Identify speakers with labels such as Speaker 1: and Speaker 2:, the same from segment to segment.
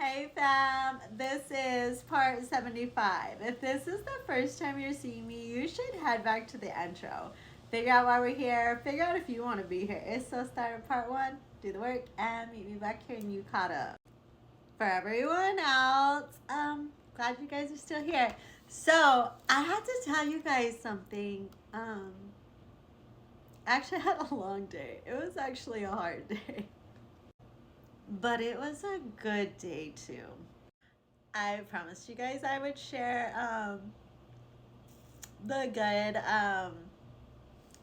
Speaker 1: Hey fam, this is part 75. If this is the first time you're seeing me, you should head back to the intro. Figure out why we're here, figure out if you want to be here. If so, start at part 1, do the work, and meet me back here and you caught up. For everyone else, glad you guys are still here. So, I had to tell you guys something. Actually, I had a long day. It was actually a hard day. But it was a good day too. I promised you guys I would share the good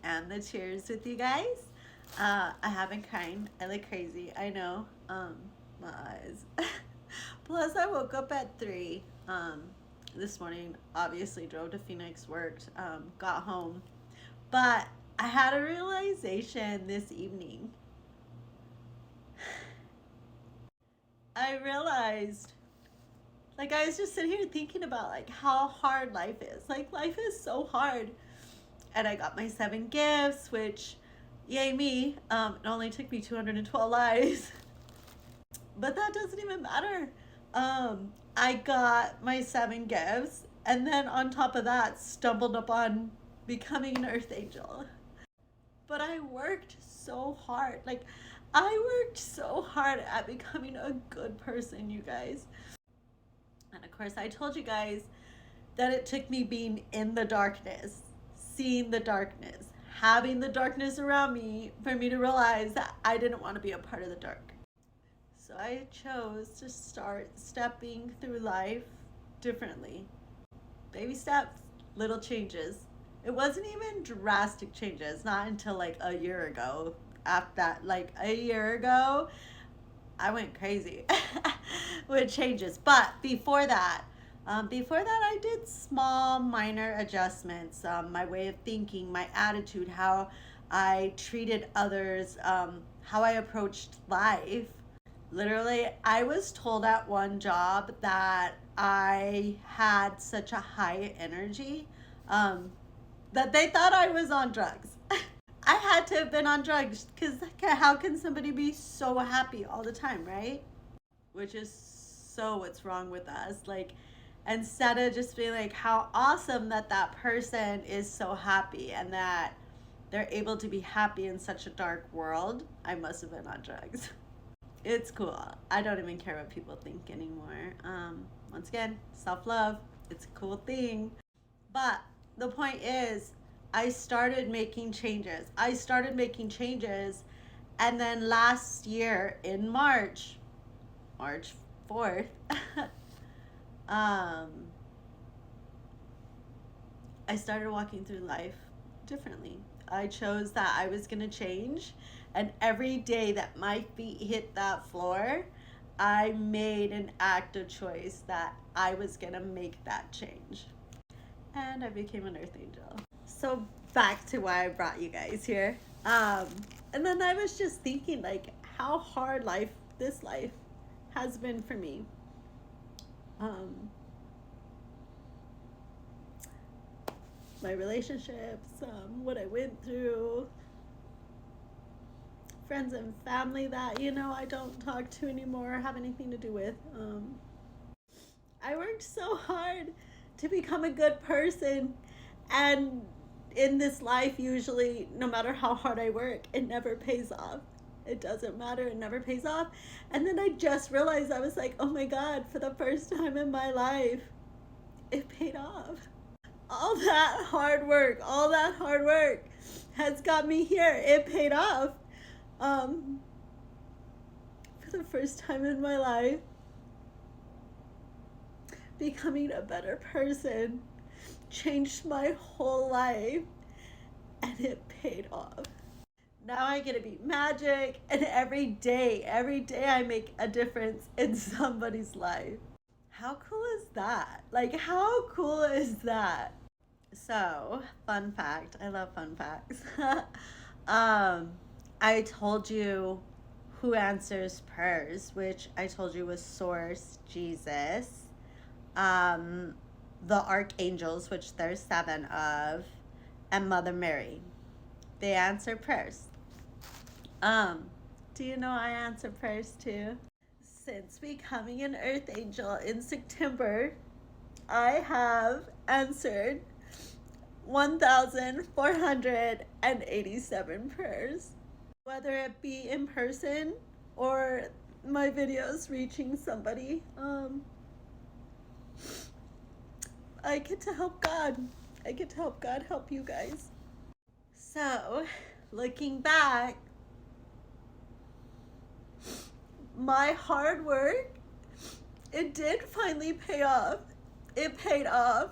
Speaker 1: and the cheers with you guys. I have been crying. I look crazy. I know. My eyes. Plus, I woke up at 3 this morning. Obviously, drove to Phoenix, worked, got home. But I had a realization this evening. I realized, like, I was just sitting here thinking about like how hard life is. Like, life is so hard. And I got my 7 gifts, which, yay me, it only took me 212 lives. But that doesn't even matter. I got my 7 gifts, and then on top of that, stumbled upon becoming an Earth Angel. But I worked so hard. Like, I worked so hard at becoming a good person, you guys. And of course, I told you guys that it took me being in the darkness, seeing the darkness, having the darkness around me for me to realize that I didn't want to be a part of the dark. So I chose to start stepping through life differently. Baby steps, little changes. It wasn't even drastic changes, not until like a year ago. After that, like a year ago, I went crazy with changes. But before that, I did small, minor adjustments. My way of thinking, my attitude, how I treated others, how I approached life. Literally, I was told at one job that I had such a high energy that they thought I was on drugs. I had to have been on drugs because how can somebody be so happy all the time, right? Which is so what's wrong with us. Like, instead of just being like, how awesome that that person is so happy and that they're able to be happy in such a dark world, I must have been on drugs. It's cool. I don't even care what people think anymore. Once again, self love. It's a cool thing. But the point is, I started making changes. And then last year in March 4th, I started walking through life differently. I chose that I was going to change. And every day that my feet hit that floor, I made an active choice that I was going to make that change. And I became an Earth Angel. So back to why I brought you guys here. And then I was just thinking like how hard this life has been for me. My relationships, what I went through, friends and family that, I don't talk to anymore or have anything to do with. I worked so hard to become a good person, and in this life, usually, no matter how hard I work, it never pays off. It doesn't matter, it never pays off. And then I just realized, I was like, oh my God, for the first time in my life, it paid off. All that hard work has got me here. It paid off. For the first time in my life, becoming a better person changed my whole life, and it paid off. Now I get to be magic, and every day I make a difference in somebody's life. How cool is that? Like, how cool is that? So, fun fact. I love fun facts. I told you who answers prayers, which I told you was Source, Jesus, the archangels, which there's 7 of, and Mother Mary. They answer prayers. Do you know I answer prayers too? Since becoming an Earth Angel in September, I have answered 1,487 prayers, whether it be in person or my videos reaching somebody. I get to help God. I get to help God help you guys. So, looking back, my hard work, it did finally pay off. It paid off.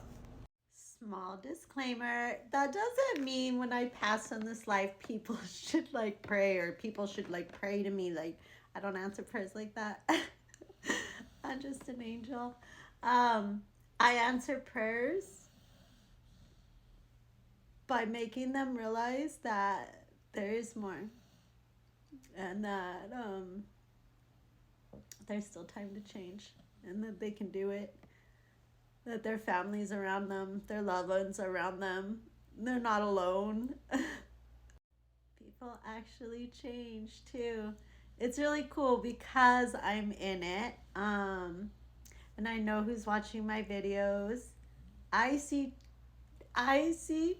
Speaker 1: Small disclaimer, that doesn't mean when I pass on this life, people should like pray or people should like pray to me. Like, I don't answer prayers like that. I'm just an angel. I answer prayers by making them realize that there is more and that there's still time to change and that they can do it, that their families around them, their loved ones around them, they're not alone. People actually change too. It's really cool because I'm in it, and I know who's watching my videos. I see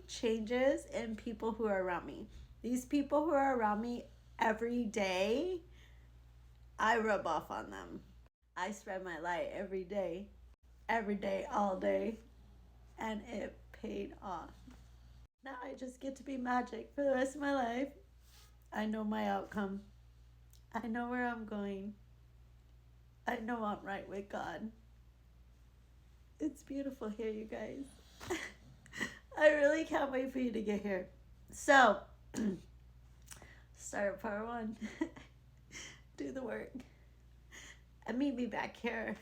Speaker 1: changes in people who are around me. These people who are around me every day, I rub off on them. I spread my light every day, all day, and it paid off. Now I just get to be magic for the rest of my life. I know my outcome. I know where I'm going. I know I'm right with God. It's beautiful here, you guys. I really can't wait for you to get here. So, start part 1. Do the work. And meet me back here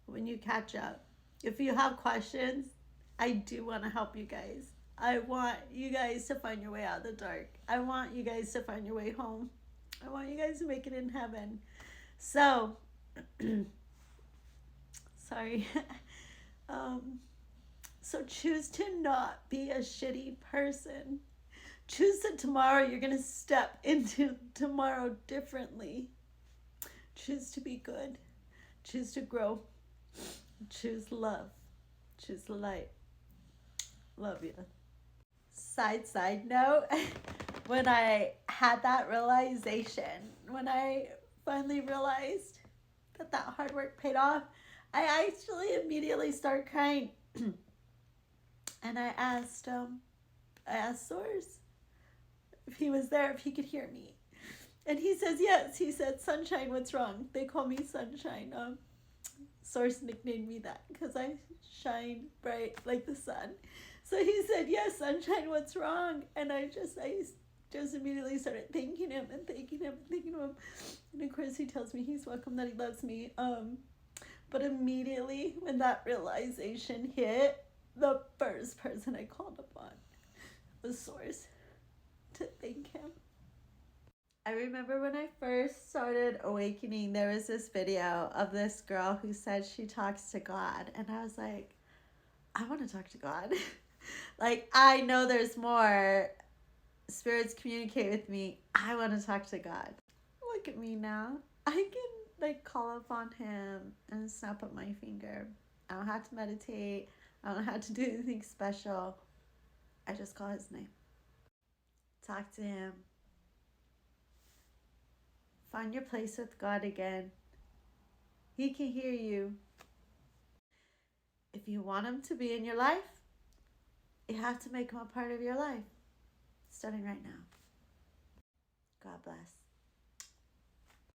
Speaker 1: when you catch up. If you have questions, I do want to help you guys. I want you guys to find your way out of the dark. I want you guys to find your way home. I want you guys to make it in heaven. So, sorry. So choose to not be a shitty person. Choose that tomorrow you're going to step into tomorrow differently. Choose to be good. Choose to grow. Choose love. Choose light. Love you. Side note, when I had that realization, when I finally realized that hard work paid off, I actually immediately started crying. And I asked Source if he was there, if he could hear me. And he says yes. He said, Sunshine, what's wrong? They call me Sunshine. Source nicknamed me that because I shine bright like the sun. So he said, yes, Sunshine, what's wrong? And I just immediately started thanking him. And of course he tells me he's welcome, that he loves me. But immediately when that realization hit, the first person I called upon was Source to thank him. I remember when I first started awakening, there was this video of this girl who said she talks to God. And I was like, I want to talk to God. Like, I know there's more. Spirits communicate with me. I want to talk to God. Look at me now. I can like call upon him and snap up my finger. I don't have to meditate. I don't have to do anything special. I just call his name. Talk to him. Find your place with God again. He can hear you. If you want him to be in your life, you have to make him a part of your life. Starting right now. God bless.